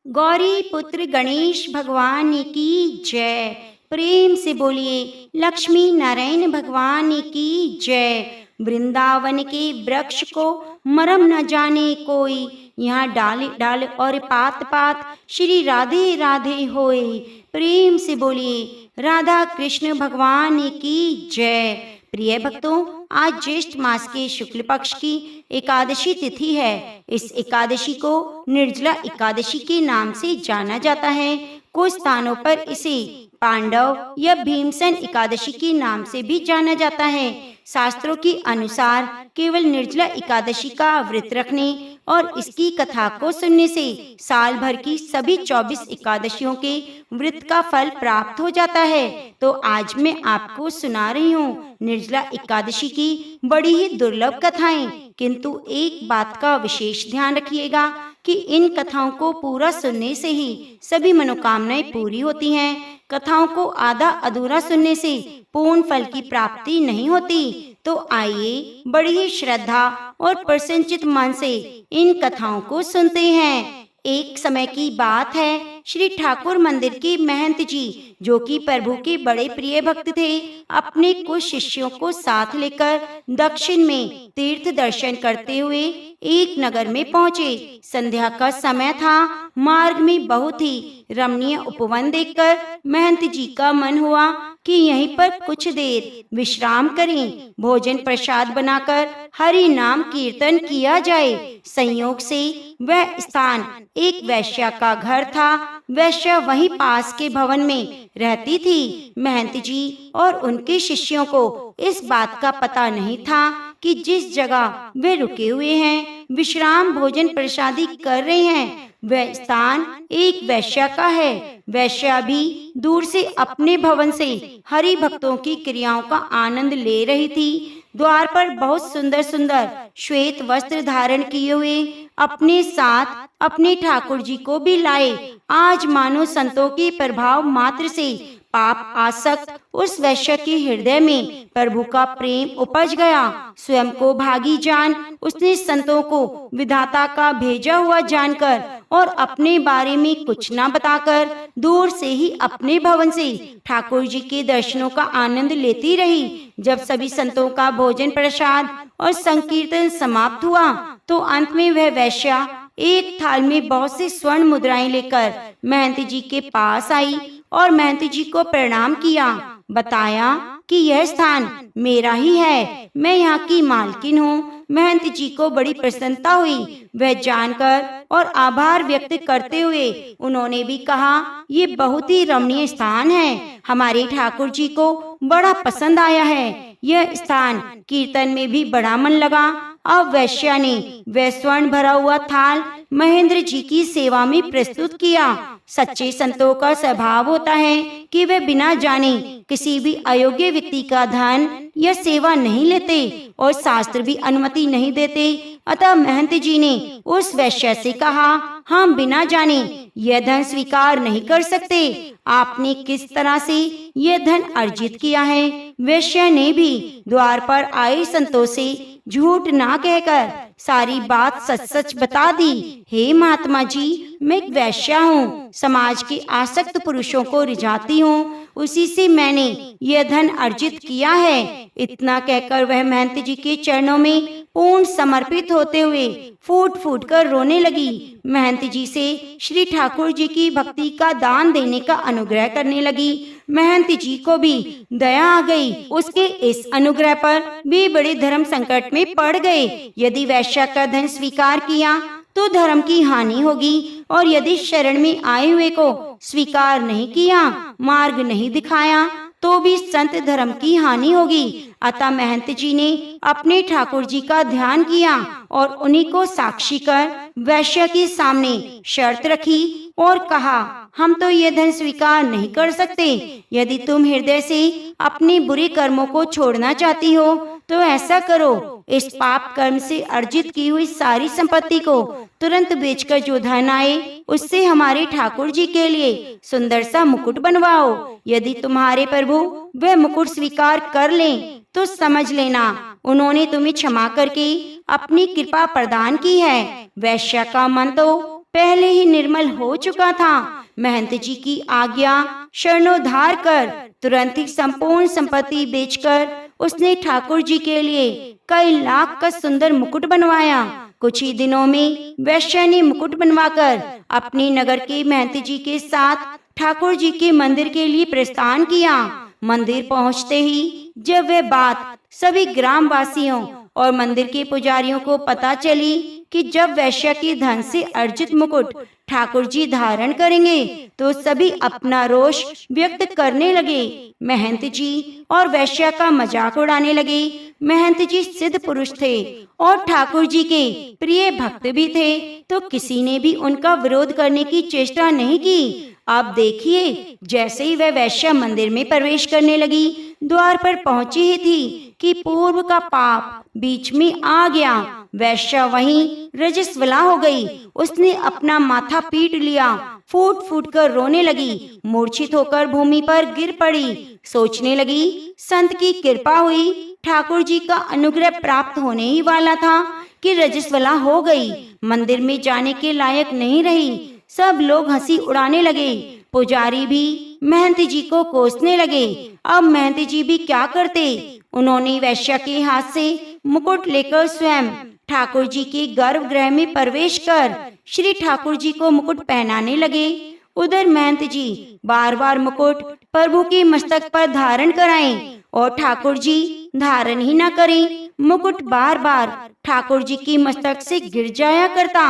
गौरी पुत्र गणेश भगवान की जय। प्रेम से बोलिए लक्ष्मी नारायण भगवान की जय। वृंदावन के वृक्ष को मरम न जाने कोई, यहाँ डाल डाल और पात पात श्री राधे राधे होए। प्रेम से बोलिए राधा कृष्ण भगवान की जय। प्रिय भक्तों, आज ज्येष्ठ मास के शुक्ल पक्ष की एकादशी तिथि है। इस एकादशी को निर्जला एकादशी के नाम से जाना जाता है। कुछ स्थानों पर इसे पांडव या भीमसेन एकादशी के नाम से भी जाना जाता है। शास्त्रों के अनुसार केवल निर्जला एकादशी का व्रत रखने और इसकी कथा को सुनने से साल भर की सभी 24 एकादशियों के व्रत का फल प्राप्त हो जाता है। तो आज मैं आपको सुना रही हूँ निर्जला एकादशी की बड़ी ही दुर्लभ कथाएं। किंतु एक बात का विशेष ध्यान रखिएगा कि इन कथाओं को पूरा सुनने से ही सभी मनोकामनाएं पूरी होती हैं। कथाओं को आधा अधूरा सुनने से पूर्ण फल की प्राप्ति नहीं होती। तो आइए बड़ी ही श्रद्धा और प्रसन्नचित मन से इन कथाओं को सुनते हैं। एक समय की बात है, श्री ठाकुर मंदिर के महंत जी, जो कि प्रभु के बड़े प्रिय भक्त थे, अपने कुछ शिष्यों को साथ लेकर दक्षिण में तीर्थ दर्शन करते हुए एक नगर में पहुँचे। संध्या का समय था। मार्ग में बहुत ही रमणीय उपवन देखकर महंत जी का मन हुआ कि यहीं पर कुछ देर विश्राम करें, भोजन प्रसाद बनाकर हरि नाम कीर्तन किया जाए। संयोग से वह स्थान एक वैश्या का घर था। वैश्या वहीं पास के भवन में रहती थी। महंत जी और उनके शिष्यों को इस बात का पता नहीं था कि जिस जगह वे रुके हुए हैं, विश्राम भोजन प्रसादी कर रहे हैं, वह स्थान एक वैश्या का है। वैश्या भी दूर से अपने भवन से हरि भक्तों की क्रियाओं का आनंद ले रही थी। द्वार पर बहुत सुंदर सुंदर श्वेत वस्त्र धारण किए हुए अपने साथ अपने ठाकुर जी को भी लाए। आज मानो संतों के प्रभाव मात्र से पाप आसक्त उस वैश्य के हृदय में प्रभु का प्रेम उपज गया। स्वयं को भागी जान उसने संतों को विधाता का भेजा हुआ जानकर और अपने बारे में कुछ न बताकर दूर से ही अपने भवन से ठाकुर जी के दर्शनों का आनंद लेती रही। जब सभी संतों का भोजन प्रसाद और संकीर्तन समाप्त हुआ तो अंत में वह वैश्या एक थाल में बहुत सी स्वर्ण मुद्राएं लेकर महंत जी के पास आई और महंत जी को प्रणाम किया। बताया कि यह स्थान मेरा ही है, मैं यहाँ की मालकिन हूँ। महंत जी को बड़ी प्रसन्नता हुई। वह जानकर और आभार व्यक्त करते हुए उन्होंने भी कहा, ये बहुत ही रमणीय स्थान है, हमारे ठाकुर जी को बड़ा पसंद आया है। यह स्थान कीर्तन में भी बड़ा मन लगा। अब वैश्या ने वह स्वर्ण भरा हुआ थाल महेंद्र जी की सेवा में प्रस्तुत किया। सच्चे संतों का स्वभाव होता है कि वे बिना जाने किसी भी अयोग्य व्यक्ति का धन या सेवा नहीं लेते और शास्त्र भी अनुमति नहीं देते। अतः महंत जी ने उस वैश्य से कहा, हम बिना जाने यह धन स्वीकार नहीं कर सकते। आपने किस तरह से यह धन अर्जित किया है? वैश्य ने भी द्वार पर आए संतों से झूठ ना कहकर सारी बात सच सच बता दी। हे महात्मा जी, मैं एक वैश्या हूँ, समाज के आसक्त पुरुषों को रिझाती हूँ, उसी से मैंने यह धन अर्जित किया है। इतना कहकर वह महंत जी के चरणों में पूर्ण समर्पित होते हुए फूट फूट कर रोने लगी। महंत जी से श्री ठाकुर जी की भक्ति का दान देने का अनुग्रह करने लगी। महंत जी को भी दया आ गई। उसके इस अनुग्रह पर वे बड़े धर्म संकट में पड़ गए। यदि वैश्य का धन स्वीकार किया तो धर्म की हानि होगी, और यदि शरण में आए हुए को स्वीकार नहीं किया, मार्ग नहीं दिखाया, तो भी संत धर्म की हानि होगी। अतः महंत जी ने अपने ठाकुर जी का ध्यान किया और उन्हीं को साक्षी कर वैश्य के सामने शर्त रखी और कहा, हम तो ये धन स्वीकार नहीं कर सकते। यदि तुम हृदय से अपने बुरे कर्मों को छोड़ना चाहती हो तो ऐसा करो, इस पाप कर्म से अर्जित की हुई सारी संपत्ति को तुरंत बेचकर जो धन आए उससे हमारे ठाकुर जी के लिए सुंदर सा मुकुट बनवाओ। यदि तुम्हारे प्रभु वह मुकुट स्वीकार कर लें तो समझ लेना उन्होंने तुम्हें क्षमा करके अपनी कृपा प्रदान की है। वैश्य का मन तो पहले ही निर्मल हो चुका था। महंत जी की आज्ञा शरणोद्धार कर तुरंत ही संपूर्ण संपत्ति बेचकर उसने ठाकुर जी के लिए कई लाख का सुंदर मुकुट बनवाया। कुछ ही दिनों में वैश्य ने मुकुट बनवाकर अपने नगर के महंत जी के साथ ठाकुर जी के मंदिर के लिए प्रस्थान किया। मंदिर पहुंचते ही जब वह बात सभी ग्रामवासियों और मंदिर के पुजारियों को पता चली कि जब वैश्य के धन से अर्जित मुकुट ठाकुर जी धारण करेंगे तो सभी अपना रोष व्यक्त करने लगे। महंत जी और वैश्य का मजाक उड़ाने लगे। महंत जी सिद्ध पुरुष थे और ठाकुर जी के प्रिय भक्त भी थे, तो किसी ने भी उनका विरोध करने की चेष्टा नहीं की। अब देखिए, जैसे ही वह वैश्य मंदिर में प्रवेश करने लगी, द्वार पर पहुंची ही थी कि पूर्व का पाप बीच में आ गया। वैश्य वहीं रजस्वला हो गई। उसने अपना माथा पीट लिया, फूट फूट कर रोने लगी, मूर्छित होकर भूमि पर गिर पड़ी। सोचने लगी, संत की कृपा हुई, ठाकुर जी का अनुग्रह प्राप्त होने ही वाला था कि रजस्वला हो गई, मंदिर में जाने के लायक नहीं रही। सब लोग हंसी उड़ाने लगे। पुजारी भी महंत जी को कोसने लगे। अब महंत जी भी क्या करते। उन्होंने वैश्य के हाथ से मुकुट लेकर स्वयं ठाकुर जी के गर्भगृह में प्रवेश कर श्री ठाकुर जी को मुकुट पहनाने लगे। उधर महंत जी बार बार मुकुट प्रभु के मस्तक पर धारण कराएं और ठाकुर जी धारण ही न करें। मुकुट बार बार ठाकुर जी की मस्तक से गिर जाया करता।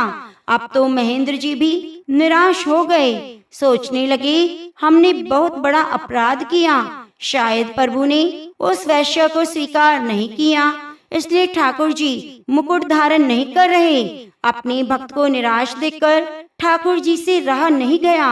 अब तो महेंद्र जी भी निराश हो गए। सोचने लगे, हमने बहुत बड़ा अपराध किया। शायद प्रभु ने उस वैश्य को स्वीकार नहीं किया, इसलिए ठाकुर जी मुकुट धारण नहीं कर रहे। अपने भक्त को निराश देखकर ठाकुर जी से रहा नहीं गया।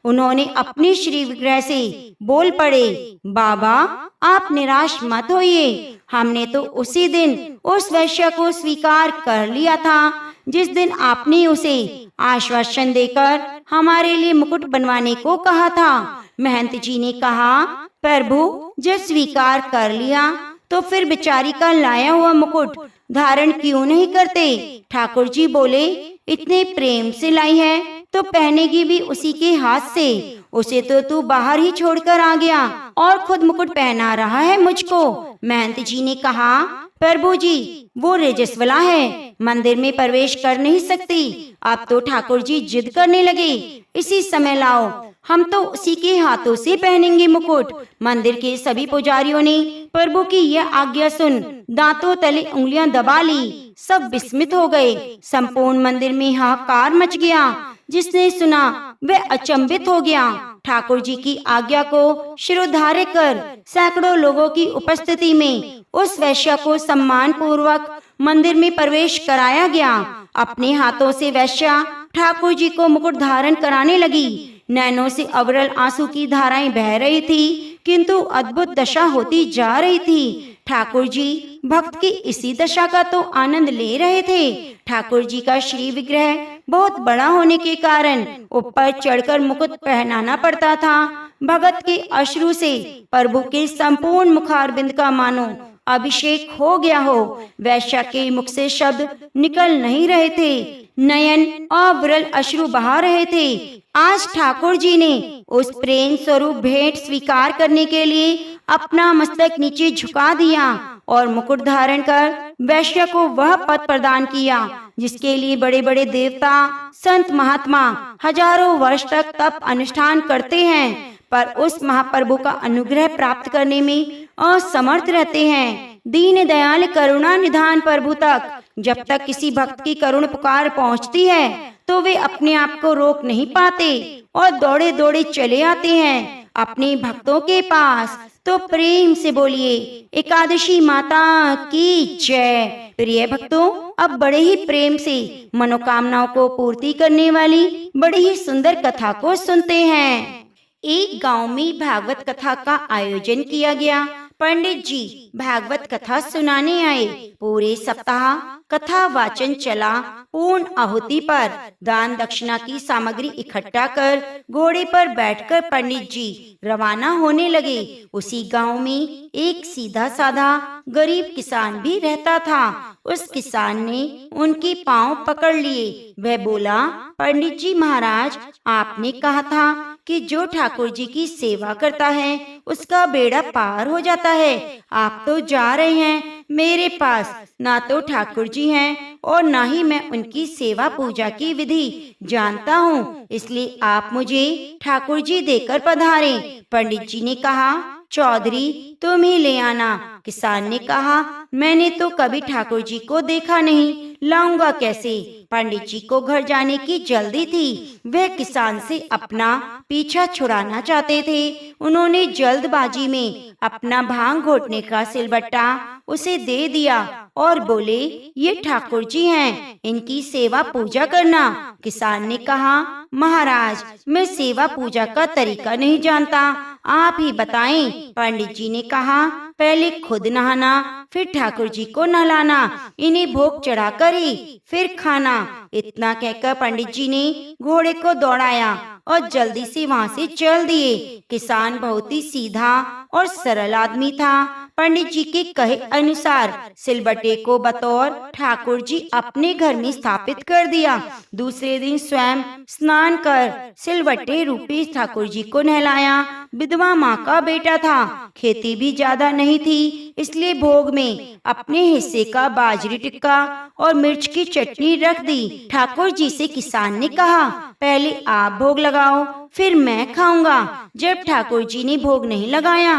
उन्होंने अपने श्री विग्रह से बोल पड़े, बाबा आप निराश मत होइए। हमने तो उसी दिन उस वैश्य को स्वीकार कर लिया था जिस दिन आपने उसे आश्वासन देकर हमारे लिए मुकुट बनवाने को कहा था। महंत जी ने कहा, प्रभु जब स्वीकार कर लिया तो फिर बेचारी का लाया हुआ मुकुट धारण क्यों नहीं करते। ठाकुर जी बोले, इतने प्रेम से लाई है तो पहनेगी भी उसी के हाथ से। उसे तो तू बाहर ही छोड़कर आ गया और खुद मुकुट पहना रहा है मुझको। महंत जी ने कहा, प्रभु जी वो रजस्वला है, मंदिर में प्रवेश कर नहीं सकती। अब तो ठाकुर जी जिद करने लगे, इसी समय लाओ, हम तो उसी के हाथों से पहनेंगे मुकुट। मंदिर के सभी पुजारियों ने प्रभु की यह आज्ञा सुन दांतों तले उंगलियां दबा ली। सब विस्मित हो गए। संपूर्ण मंदिर में हाहाकार मच गया। जिसने सुना वह अचंभित हो गया। ठाकुर जी की आज्ञा को शिरोधार्य कर सैकड़ों लोगों की उपस्थिति में उस वैश्य को सम्मान पूर्वक मंदिर में प्रवेश कराया गया। अपने हाथों से वैश्या ठाकुर जी को मुकुट धारण कराने लगी। नैनों से अविरल आंसू की धाराएं बह रही थी, किंतु अद्भुत दशा होती जा रही थी। ठाकुर जी भक्त की इसी दशा का तो आनंद ले रहे थे। ठाकुर जी का श्री विग्रह बहुत बड़ा होने के कारण ऊपर चढ़कर मुकुट पहनाना पड़ता था। भगत के अश्रु से प्रभु के संपूर्ण मुखारबिंद का मानो अभिषेक हो गया हो। वैश्य के मुख से शब्द निकल नहीं रहे थे, नयन अविरल अश्रु बहा रहे थे। आज ठाकुर जी ने उस प्रेम स्वरूप भेंट स्वीकार करने के लिए अपना मस्तक नीचे झुका दिया और मुकुट धारण कर वैश्य को वह पद प्रदान किया जिसके लिए बड़े बड़े देवता संत महात्मा हजारों वर्ष तक तप अनुष्ठान करते हैं, पर उस महाप्रभु का अनुग्रह प्राप्त करने में असमर्थ रहते हैं। दीन दयाल करुणा निधान प्रभु तक जब तक किसी भक्त की करुण पुकार पहुंचती है तो वे अपने आप को रोक नहीं पाते और दौड़े दौड़े चले आते हैं अपने भक्तों के पास। तो प्रेम से बोलिए एकादशी माता की जय। प्रिय भक्तों, अब बड़े ही प्रेम से मनोकामनाओं को पूर्ति करने वाली बड़ी ही सुंदर कथा को सुनते हैं। एक गांव में भागवत कथा का आयोजन किया गया। पंडित जी भागवत कथा सुनाने आए। पूरे सप्ताह कथा वाचन चला। पूर्ण आहुति पर दान दक्षिणा की सामग्री इकट्ठा कर घोड़े पर बैठकर पंडित जी रवाना होने लगे। उसी गांव में एक सीधा साधा गरीब किसान भी रहता था। उस किसान ने उनके पांव पकड़ लिए। वह बोला, पंडित जी महाराज, आपने कहा था कि जो ठाकुर जी की सेवा करता है उसका बेड़ा पार हो जाता है। आप तो जा रहे हैं। मेरे पास ना तो ठाकुर जी हैं और ना ही मैं उनकी सेवा पूजा की विधि जानता हूँ, इसलिए आप मुझे ठाकुर जी देकर पधारें। पंडित जी ने कहा, चौधरी तुम ही ले आना। किसान ने कहा, मैंने तो कभी ठाकुर जी को देखा नहीं, लाऊंगा कैसे। पंडित जी को घर जाने की जल्दी थी। वह किसान से अपना पीछा छुड़ाना चाहते थे। उन्होंने जल्दबाजी में अपना भांग घोटने का सिलबट्टा उसे दे दिया और बोले, ये ठाकुर जी हैं, इनकी सेवा पूजा करना। किसान ने कहा, महाराज मैं सेवा पूजा का तरीका नहीं जानता, आप ही बताएं। पंडित जी ने कहा, पहले खुद नहाना, फिर ठाकुर जी को नहलाना, इन्हें भोग चढ़ाकर ही फिर खाना। इतना कहकर पंडित जी ने घोड़े को दौड़ाया और जल्दी से वहाँ से चल दिए। किसान बहुत ही सीधा और सरल आदमी था। पंडित जी के कहे अनुसार सिलबट्टे को बतौर ठाकुर जी अपने घर में स्थापित कर दिया। दूसरे दिन स्वयं स्नान कर सिलबट्टे रूपी ठाकुर जी को नहलाया। विधवा माँ का बेटा था, खेती भी ज्यादा नहीं थी, इसलिए भोग में अपने हिस्से का बाजरी टिक्का और मिर्च की चटनी रख दी। ठाकुर जी से किसान ने कहा, पहले आप भोग लगाओ, फिर मैं खाऊंगा। जब ठाकुर जी ने भोग नहीं लगाया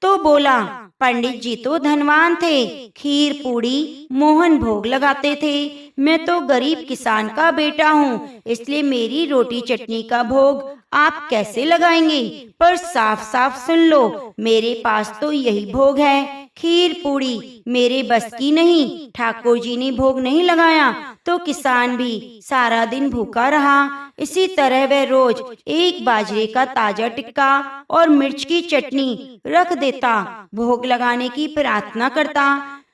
तो बोला, पंडित जी तो धनवान थे, खीर पूड़ी मोहन भोग लगाते थे। मैं तो गरीब किसान का बेटा हूँ, इसलिए मेरी रोटी चटनी का भोग आप कैसे लगाएंगे। पर साफ साफ सुन लो, मेरे पास तो यही भोग है, खीर पूड़ी मेरे बस की नहीं। ठाकुर जी ने भोग नहीं लगाया तो किसान भी सारा दिन भूखा रहा। इसी तरह वह रोज एक बाजरे का ताजा टिक्का और मिर्च की चटनी रख देता, भोग लगाने की प्रार्थना करता।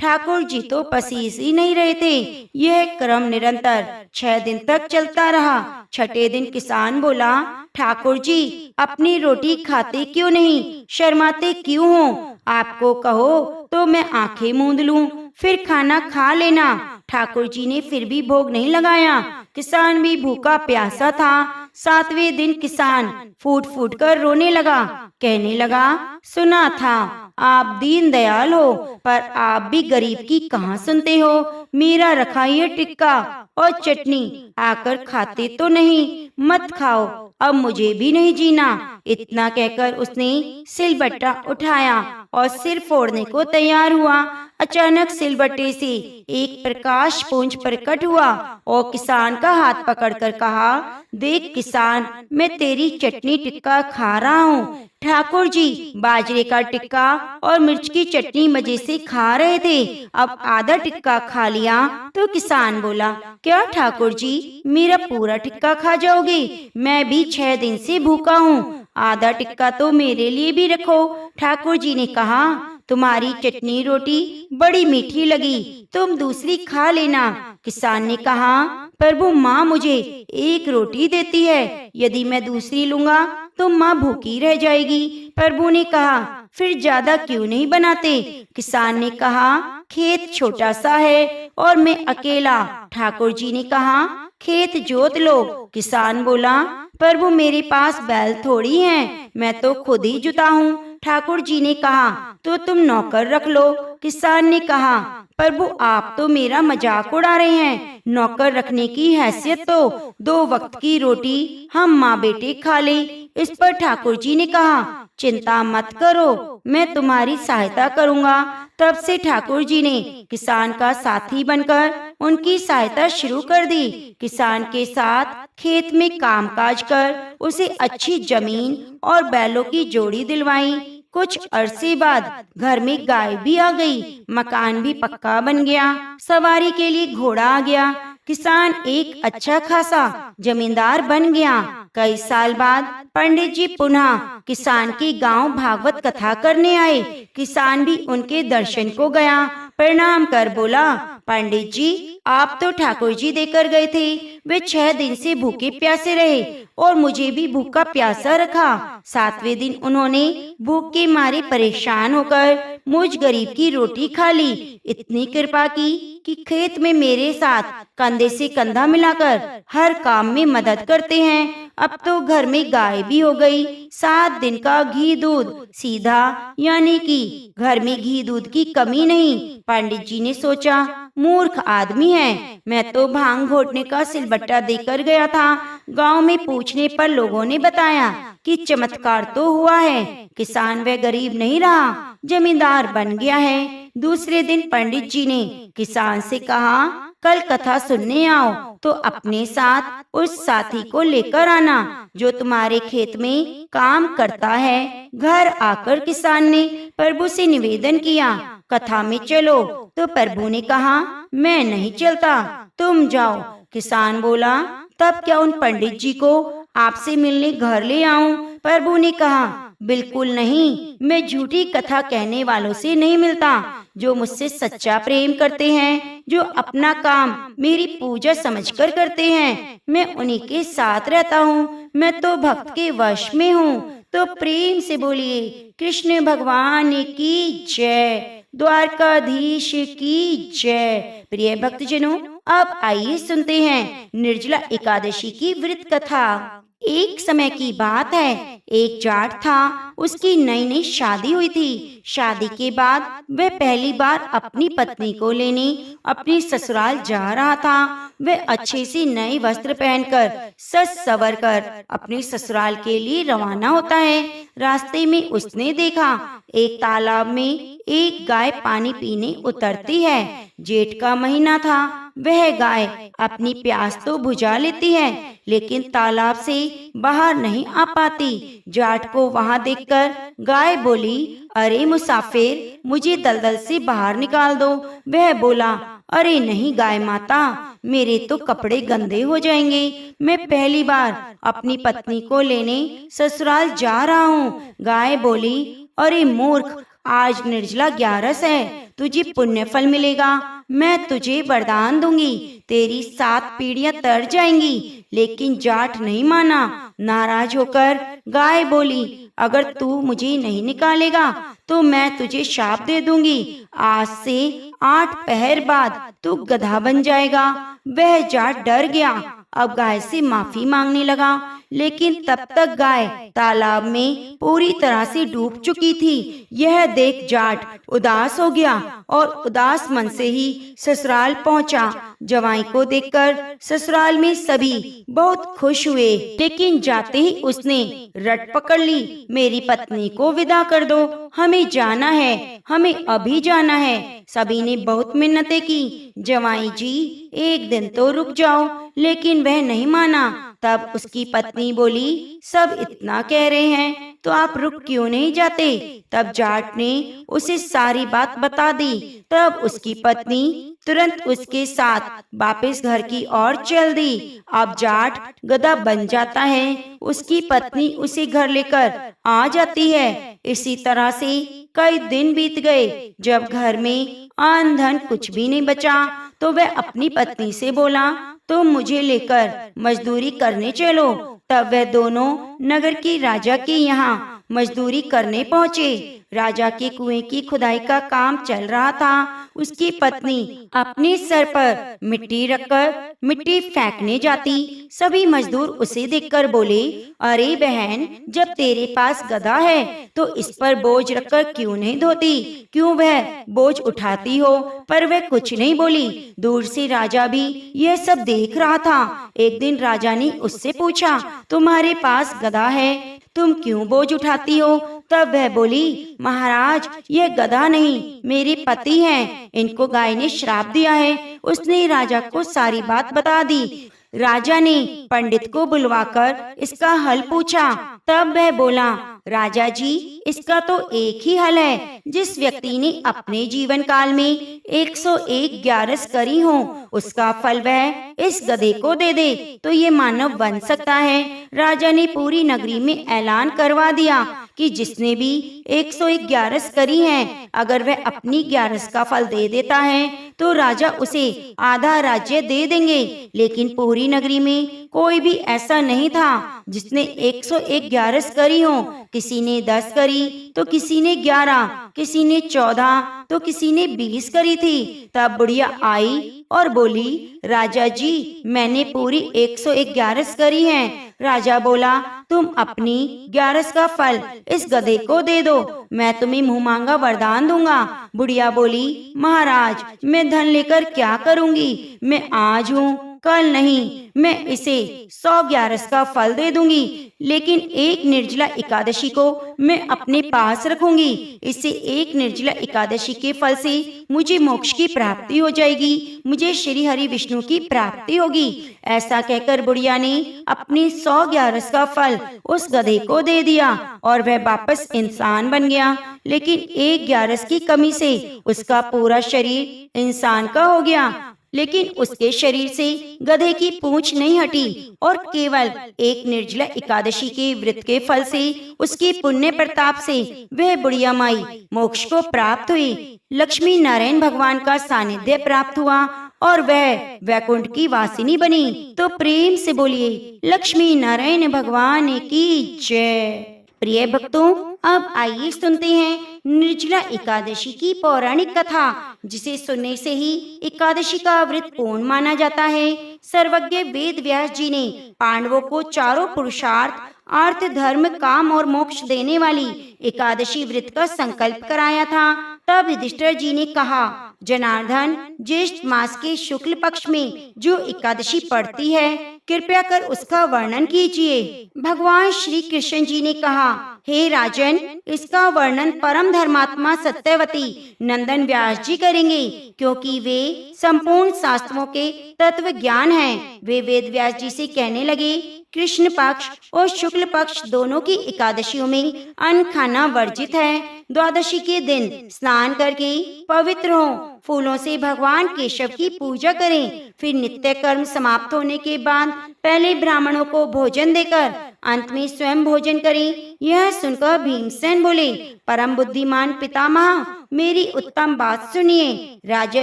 ठाकुर जी तो पसीज ही नहीं रहे थे। यह क्रम निरंतर 6 दिन तक चलता रहा। छठे दिन किसान बोला, ठाकुर जी अपनी रोटी खाते क्यों नहीं, शर्माते क्यों हो? आपको कहो तो मैं आंखें मूंद लूं, फिर खाना खा लेना। ठाकुर जी ने फिर भी भोग नहीं लगाया। किसान भी भूखा प्यासा था। 7वें दिन किसान फूट फूट कर रोने लगा। कहने लगा, सुना था आप दीन दयाल हो, पर आप भी गरीब की कहाँ सुनते हो। मेरा रखा ये टिक्का और चटनी आकर खाते तो नहीं, मत खाओ, अब मुझे भी नहीं जीना। इतना कहकर उसने सिलबट्टा उठाया और सिर फोड़ने को तैयार हुआ। अचानक सिलबट्टे से एक प्रकाश पुंज प्रकट हुआ और किसान का हाथ पकड़कर कहा, देख किसान, मैं तेरी चटनी टिक्का खा रहा हूँ। ठाकुर जी बाजरे का टिक्का और मिर्च की चटनी मजे से खा रहे थे, अब आधा टिक्का खा लिया तो किसान बोला, क्या ठाकुर जी मेरा पूरा टिक्का खा जाओगे? मैं भी 6 दिन से भूखा हूँ, आधा टिक्का तो मेरे लिए भी रखो। ठाकुर जी ने कहा, तुम्हारी चटनी रोटी बड़ी मीठी लगी, तुम दूसरी खा लेना। किसान ने कहा, प्रभु माँ मुझे एक रोटी देती है, यदि मैं दूसरी लूंगा तो माँ भूखी रह जाएगी। प्रभु ने कहा, फिर ज्यादा क्यों नहीं बनाते? किसान ने कहा, खेत छोटा सा है और मैं अकेला। ठाकुर जी ने कहा, खेत जोत लो। किसान बोला, प्रभु मेरे पास बैल थोड़ी हैं, मैं तो खुद ही जुता हूँ। ठाकुर जी ने कहा, तो तुम नौकर रख लो। किसान ने कहा, प्रभु आप तो मेरा मजाक उड़ा रहे हैं, नौकर रखने की हैसियत तो 2 वक्त की रोटी हम माँ बेटे खा ले। इस पर ठाकुर जी ने कहा, चिंता मत करो, मैं तुम्हारी सहायता करूँगा। तब से ठाकुर जी ने किसान का साथी बनकर उनकी सहायता शुरू कर दी। किसान के साथ खेत में कामकाज कर उसे अच्छी जमीन और बैलों की जोड़ी दिलवाई। कुछ अरसे बाद घर में गाय भी आ गई, मकान भी पक्का बन गया, सवारी के लिए घोड़ा आ गया। किसान एक अच्छा खासा जमींदार बन गया। कई साल बाद पंडित जी पुनः किसान के गांव भागवत कथा करने आए। किसान भी उनके दर्शन को गया। प्रणाम कर बोला, पंडित जी, आप तो ठाकुर जी देकर गए थे। वे 6 दिन से भूखे प्यासे रहे और मुझे भी भूखा प्यासा रखा। 7वें दिन उन्होंने भूख के मारे परेशान होकर मुझ गरीब की रोटी खा ली। इतनी कृपा की कि खेत में मेरे साथ कंधे से कंधा मिलाकर हर काम में मदद करते हैं। अब तो घर में गाय भी हो गई। 7 दिन का घी दूध सीधा, यानी कि घर में घी दूध की कमी नहीं। पंडित जी ने सोचा, मूर्ख आदमी है, मैं तो भांग घोटने का सिलबट्टा देकर गया था। गांव में पूछने पर लोगों ने बताया कि चमत्कार तो हुआ है। किसान व गरीब नहीं रहा, जमींदार बन गया है। दूसरे दिन पंडित जी ने किसान से कहा, कल कथा सुनने आओ तो अपने साथ उस साथी को लेकर आना जो तुम्हारे खेत में काम करता है। घर आकर किसान ने प्रभु से निवेदन किया, कथा में चलो। तो प्रभु ने कहा, मैं नहीं चलता, तुम जाओ। किसान बोला, तब क्या उन पंडित जी को आपसे मिलने घर ले आऊं? प्रभु ने कहा, बिल्कुल नहीं, मैं झूठी कथा कहने वालों से नहीं मिलता। जो मुझसे सच्चा प्रेम करते हैं, जो अपना काम मेरी पूजा समझकर करते हैं, मैं उन्हीं के साथ रहता हूँ। मैं तो भक्त के वश में हूँ। तो प्रेम से बोलिए, कृष्ण भगवान की जय, द्वारकाधीश की जय। प्रिय भक्तजनों, अब आइए सुनते हैं निर्जला एकादशी की व्रत कथा। एक समय की बात है, एक जाट था। उसकी नई नई शादी हुई थी। शादी के बाद वह पहली बार अपनी पत्नी को लेने अपने ससुराल जा रहा था। वह अच्छे से नए वस्त्र पहनकर सज संवर कर अपने ससुराल के लिए रवाना होता है। रास्ते में उसने देखा एक तालाब में एक गाय पानी पीने उतरती है। जेठ का महीना था। वह गाय अपनी प्यास तो बुझा लेती है, लेकिन तालाब से बाहर नहीं आ पाती। जाट को वहां देखकर गाय बोली, अरे मुसाफिर, मुझे दलदल से बाहर निकाल दो। वह बोला, अरे नहीं गाय माता, मेरे तो कपड़े गंदे हो जाएंगे। मैं पहली बार अपनी पत्नी को लेने ससुराल जा रहा हूँ। गाय बोली, अरे मूर्ख, आज निर्जला 11 है, तुझे पुण्य फल मिलेगा। मैं तुझे वरदान दूंगी, तेरी 7 पीढ़ियां तर जाएंगी। लेकिन जाट नहीं माना। नाराज होकर गाय बोली, अगर तू मुझे नहीं निकालेगा तो मैं तुझे शाप दे दूंगी। आज से 8 पहर बाद तू गधा बन जाएगा। वह जाट डर गया। अब गाय से माफी मांगने लगा, लेकिन तब तक गाय तालाब में पूरी तरह से डूब चुकी थी। यह देख जाट उदास हो गया और उदास मन से ही ससुराल पहुंचा। जवाई को देखकर ससुराल में सभी बहुत खुश हुए, लेकिन जाते ही उसने रट पकड़ ली, मेरी पत्नी को विदा कर दो, हमें जाना है, हमें अभी जाना है। सभी ने बहुत मिन्नतें की, जवाई जी एक दिन तो रुक जाओ, लेकिन वह नहीं माना। तब उसकी पत्नी बोली, सब इतना कह रहे हैं तो आप रुक क्यों नहीं जाते? तब जाट ने उसे सारी बात बता दी। तब उसकी पत्नी तुरंत उसके साथ वापस घर की ओर चल दी। अब जाट गधा बन जाता है, उसकी पत्नी उसे घर लेकर आ जाती है। इसी तरह से कई दिन बीत गए। जब घर में अन्न धन कुछ भी नहीं बचा तो वह अपनी पत्नी से बोला, तुम मुझे लेकर मजदूरी करने चलो। तब वह दोनों नगर के राजा के यहाँ मजदूरी करने पहुँचे। राजा के कुएं की खुदाई का काम चल रहा था। उसकी पत्नी अपने सर पर मिट्टी रखकर मिट्टी फेंकने जाती। सभी मजदूर उसे देखकर बोले, अरे बहन, जब तेरे पास गधा है तो इस पर बोझ रखकर क्यों नहीं धोती? क्यों वह बोझ उठाती हो? पर वह कुछ नहीं बोली। दूर से राजा भी यह सब देख रहा था। एक दिन राजा ने उससे पूछा, तुम्हारे पास गधा है, तुम क्यों बोझ उठाती हो? तब वह बोली, महाराज, यह गधा नहीं, मेरे पति हैं, इनको गाय ने श्राप दिया है। उसने राजा को सारी बात बता दी। राजा ने पंडित को बुलवाकर इसका हल पूछा। तब वह बोला, राजा जी, इसका तो एक ही हल है। जिस व्यक्ति ने अपने जीवन काल में 101 ग्यारस करी हो, उसका फल वह इस गधे को दे दे तो ये मानव बन सकता है। राजा ने पूरी नगरी में ऐलान करवा दिया कि जिसने भी 101 ग्यारस करी है, अगर वह अपनी ग्यारस का फल दे देता है तो राजा उसे आधा राज्य दे देंगे। लेकिन पूरी नगरी में कोई भी ऐसा नहीं था जिसने 101 ग्यारस करी हो। किसी ने 10 करी तो किसी ने 11, किसी ने 14 तो किसी ने 20 करी थी। तब बुढ़िया आई और बोली, राजा जी, मैंने पूरी 101 ग्यारस करी है। राजा बोला, तुम अपनी ग्यारस का फल इस गधे को दे दो, मैं तुम्हें मुंह मांगा वरदान दूंगा। बुढ़िया बोली, महाराज, मैं धन लेकर क्या करूंगी? मैं आज हूँ, कल नहीं। मैं इसे 100 ग्यारस का फल दे दूंगी, लेकिन एक निर्जला एकादशी को मैं अपने पास रखूंगी। इससे एक निर्जला एकादशी के फल से मुझे मोक्ष की प्राप्ति हो जाएगी, मुझे श्री हरि विष्णु की प्राप्ति होगी। ऐसा कहकर बुढ़िया ने अपनी 100 ग्यारस का फल उस गधे को दे दिया और वह वापस इंसान बन गया। लेकिन एक ग्यारस की कमी से उसका पूरा शरीर इंसान का हो गया, लेकिन उसके शरीर से गधे की पूंछ नहीं हटी और केवल एक निर्जला एकादशी के व्रत के फल से, उसकी पुण्य प्रताप से वह बुढ़िया माई मोक्ष को प्राप्त हुई। लक्ष्मी नारायण भगवान का सानिध्य प्राप्त हुआ और वह वैकुंठ की वासिनी बनी। तो प्रेम से बोलिए, लक्ष्मी नारायण भगवान की जय। प्रिय भक्तों, अब आइए सुनते हैं निर्जला एकादशी की पौराणिक कथा, जिसे सुनने से ही एकादशी का व्रत पूर्ण माना जाता है। सर्वज्ञ वेद व्यास जी ने पांडवों को चारों पुरुषार्थ, अर्थ, धर्म, काम और मोक्ष देने वाली एकादशी व्रत का संकल्प कराया था। तब युधिष्ठिर जी ने कहा, जनार्दन, ज्येष्ठ मास के शुक्ल पक्ष में जो एकादशी पड़ती है, कृपया कर उसका वर्णन कीजिए। भगवान श्री कृष्ण जी ने कहा, हे राजन, इसका वर्णन परम धर्मात्मा सत्यवती नंदन व्यास जी करेंगे, क्योंकि वे संपूर्ण शास्त्रों के तत्व ज्ञान हैं। वे वेद व्यास जी से कहने लगे, कृष्ण पक्ष और शुक्ल पक्ष दोनों की एकादशियों में अन्न खाना वर्जित है। द्वादशी के दिन स्नान करके पवित्र हो, फूलों से भगवान केशव की पूजा करें। फिर नित्य कर्म समाप्त होने के बाद पहले ब्राह्मणों को भोजन देकर अंत में स्वयं भोजन करें। यह सुनकर भीमसेन बोले, परम बुद्धिमान पितामह, मेरी उत्तम बात सुनिए। राजा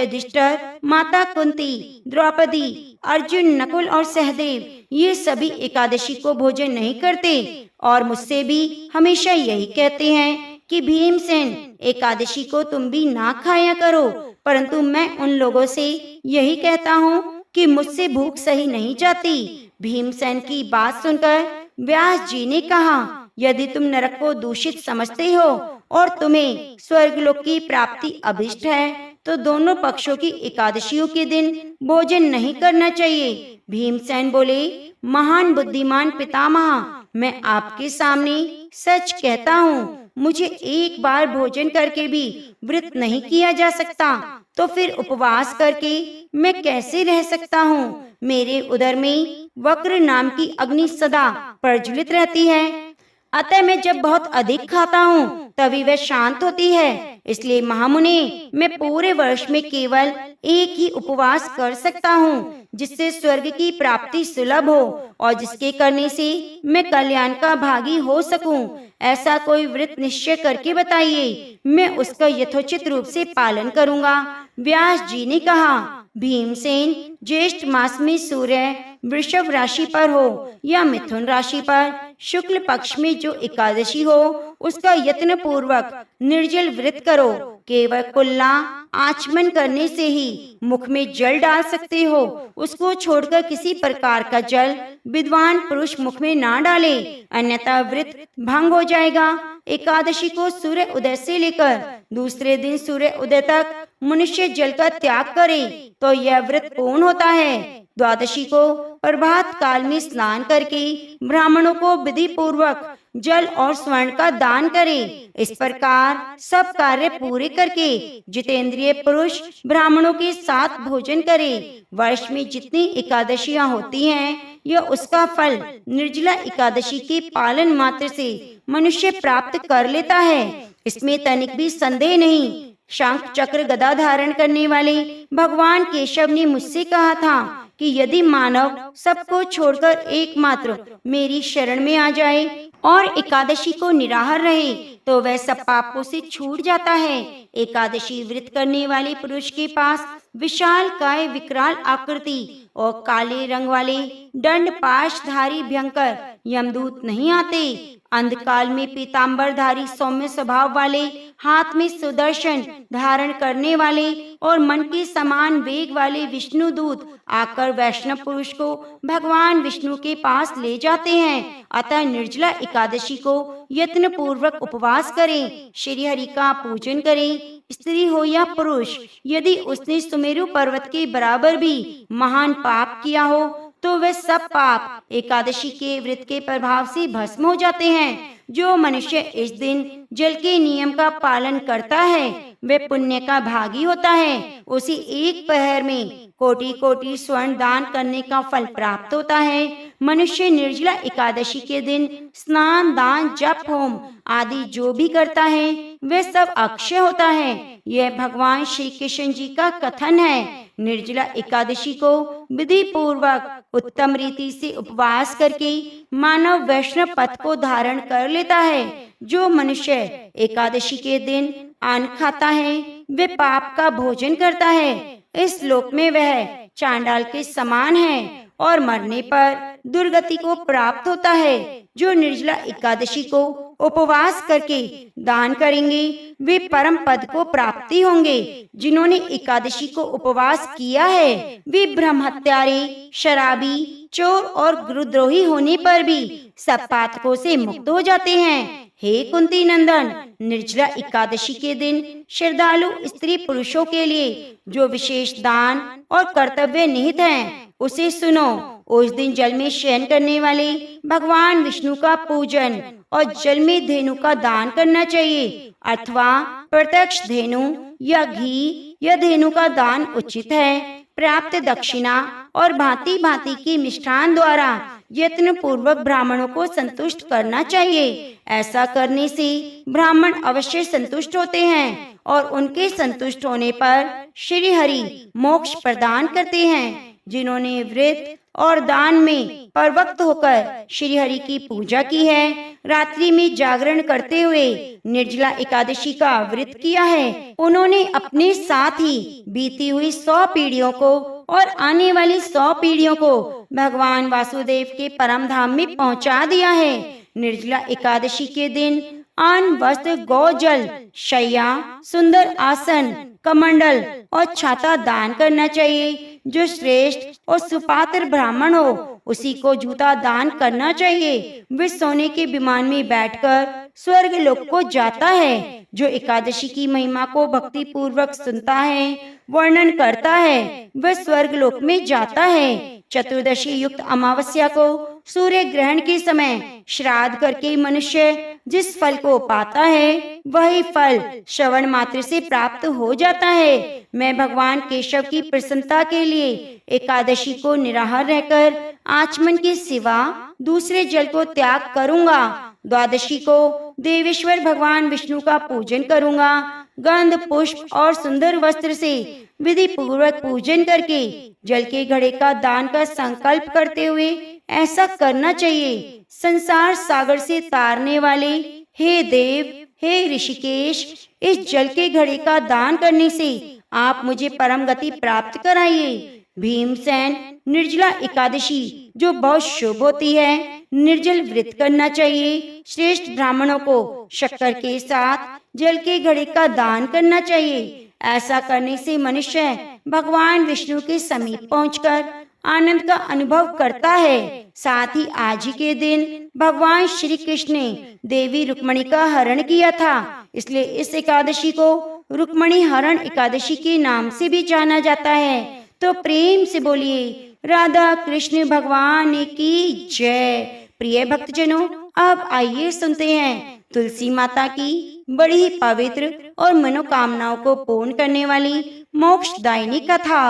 युधिष्ठिर, माता कुंती, द्रौपदी, अर्जुन, नकुल और सहदेव ये सभी एकादशी को भोजन नहीं करते और मुझसे भी हमेशा यही कहते हैं कि भीमसेन, एकादशी को तुम भी ना खाया करो। परंतु मैं उन लोगों से यही कहता हूँ कि मुझसे भूख सही नहीं जाती। भीमसेन की बात सुनकर व्यास जी ने कहा, यदि तुम नरक को दूषित समझते हो और तुम्हें स्वर्गलोक की प्राप्ति अभिष्ट है, तो दोनों पक्षों की एकादशियों के दिन भोजन नहीं करना चाहिए। भीमसेन बोले, महान बुद्धिमान पितामह, मैं आपके सामने सच कहता हूँ, मुझे एक बार भोजन करके भी व्रत नहीं किया जा सकता, तो फिर उपवास करके मैं कैसे रह सकता हूँ? मेरे उदर में वक्र नाम की अग्नि सदा प्रज्वलित रहती है, अतः मैं जब बहुत अधिक खाता हूँ तभी वह शांत होती है। इसलिए महामुनि, मैं पूरे वर्ष में केवल एक ही उपवास कर सकता हूँ, जिससे स्वर्ग की प्राप्ति सुलभ हो और जिसके करने से मैं कल्याण का भागी हो सकूं। ऐसा कोई व्रत निश्चय करके बताइए, मैं उसका यथोचित रूप से पालन करूंगा। व्यास जी ने कहा, भीमसेन, ज्येष्ठ मास में सूर्य वृषभ राशि पर हो या मिथुन राशि पर शुक्ल पक्ष में जो एकादशी हो, उसका यत्न पूर्वक निर्जल व्रत करो। केवल कुल्ला आचमन करने से ही मुख में जल डाल सकते हो, उसको छोड़कर किसी प्रकार का जल विद्वान पुरुष मुख में ना डाले, अन्यथा व्रत भंग हो जाएगा। एकादशी को सूर्य उदय से लेकर दूसरे दिन सूर्य उदय तक मनुष्य जल का त्याग करे तो यह व्रत पूर्ण होता है। द्वादशी को प्रभात काल में स्नान करके ब्राह्मणों को विधि पूर्वक जल और स्वर्ण का दान करे। इस प्रकार सब कार्य पूरे करके जितेंद्रिय पुरुष ब्राह्मणों के साथ भोजन करे। वर्ष में जितनी एकादशियां होती हैं, यह उसका फल निर्जला एकादशी के पालन मात्र से मनुष्य प्राप्त कर लेता है। इसमें तनिक भी संदेह नहीं। शंख चक्र गदा धारण करने वाले भगवान केशव ने मुझसे कहा था कि यदि मानव सबको छोड़कर एकमात्र मेरी शरण में आ जाए और एकादशी को निराहार रहे तो वह सब पापों से छूट जाता है। एकादशी व्रत करने वाले पुरुष के पास विशाल काय, विकराल आकृति और काले रंग वाले दंड पाशधारी भयंकर यमदूत नहीं आते। अंधकाल में पीतांबरधारी सौम्य स्वभाव वाले, हाथ में सुदर्शन धारण करने वाले और मन के समान वेग वाले विष्णु दूत आकर वैष्णव पुरुष को भगवान विष्णु के पास ले जाते हैं। अतः निर्जला एकादशी को यत्न पूर्वक उपवास करें, श्री हरि का पूजन करें। स्त्री हो या पुरुष, यदि उसने सुमेरु पर्वत के बराबर भी महान पाप किया हो तो वह सब पाप एकादशी के व्रत के प्रभाव से भस्म हो जाते हैं। जो मनुष्य इस दिन जल के नियम का पालन करता है वह पुण्य का भागी होता है। उसी एक पहर में कोटि कोटि स्वर्ण दान करने का फल प्राप्त होता है। मनुष्य निर्जला एकादशी के दिन स्नान, दान, जप, होम आदि जो भी करता है वह सब अक्षय होता है। यह भगवान श्री कृष्ण जी का कथन है। निर्जला एकादशी को विधि पूर्वक उत्तम रीति से उपवास करके मानव वैष्णव पद को धारण कर लेता है। जो मनुष्य एकादशी के दिन अन्न खाता है वह पाप का भोजन करता है। इस लोक में वह चांडाल के समान है और मरने पर दुर्गति को प्राप्त होता है। जो निर्जला एकादशी को उपवास करके दान करेंगे वे परम पद को प्राप्ति होंगे। जिन्होंने एकादशी को उपवास किया है वे ब्रह्म हत्यारे, शराबी, चोर और गुरुद्रोही होने पर भी सब पातकों से मुक्त हो जाते हैं। हे कुंती नंदन, निर्जला एकादशी के दिन श्रद्धालु स्त्री पुरुषों के लिए जो विशेष दान और कर्तव्य निहित हैं उसे सुनो। उस दिन जल में शयन करने वाले भगवान विष्णु का पूजन और जल में धेनु का दान करना चाहिए, अथवा प्रत्यक्ष धेनु या घी या धेनु का दान उचित है। प्राप्त दक्षिणा और भांति भांति की मिष्ठान द्वारा यत्न पूर्वक ब्राह्मणों को संतुष्ट करना चाहिए। ऐसा करने से ब्राह्मण अवश्य संतुष्ट होते हैं और उनके संतुष्ट होने पर श्री हरि मोक्ष प्रदान करते हैं। जिन्होंने व्रत और दान में परवक्त होकर श्री हरि की पूजा की है, रात्रि में जागरण करते हुए निर्जला एकादशी का व्रत किया है, उन्होंने अपने साथ ही बीती हुई 100 पीढ़ियों को और आने वाली 100 पीढ़ियों को भगवान वासुदेव के परम धाम में पहुंचा दिया है। निर्जला एकादशी के दिन अन्न, वस्त्र, गौ जल, शैया, सुंदर आसन, कमंडल और छाता दान करना चाहिए। जो श्रेष्ठ और सुपात्र ब्राह्मण हो उसी को जूता दान करना चाहिए। वे सोने के विमान में बैठकर स्वर्ग लोक को जाता है। जो एकादशी की महिमा को भक्ति पूर्वक सुनता है, वर्णन करता है, वह स्वर्ग लोक में जाता है। चतुर्दशी युक्त अमावस्या को सूर्य ग्रहण के समय श्राद्ध करके मनुष्य जिस फल को पाता है वही फल श्रवण मात्र से प्राप्त हो जाता है। मैं भगवान केशव की प्रसन्नता के लिए एकादशी को निराहार रहकर आचमन के सिवा दूसरे जल को त्याग करूंगा। द्वादशी को देवेश्वर भगवान विष्णु का पूजन करूंगा। गंध, पुष्प और सुंदर वस्त्र से विधि पूर्वक पूजन करके जल के घड़े का दान का संकल्प करते हुए ऐसा करना चाहिए। संसार सागर से तारने वाले हे देव, हे ऋषिकेश, इस जल के घड़े का दान करने से आप मुझे परम गति प्राप्त कराइए। भीमसेन, निर्जला एकादशी जो बहुत शुभ होती है, निर्जल व्रत करना चाहिए। श्रेष्ठ ब्राह्मणों को शक्कर के साथ जल के घड़े का दान करना चाहिए। ऐसा करने से मनुष्य भगवान विष्णु के समीप पहुंचकर आनंद का अनुभव करता है। साथ ही आज ही के दिन भगवान श्री कृष्ण ने देवी रुक्मणी का हरण किया था, इसलिए इस एकादशी को रुक्मणी हरण एकादशी के नाम से भी जाना जाता है। तो प्रेम से बोलिए राधा कृष्ण भगवान की जय। प्रिय भक्तजनों, अब आइए सुनते हैं तुलसी माता की बड़ी ही पवित्र और मनोकामनाओं को पूर्ण करने वाली मोक्षदायिनी कथा।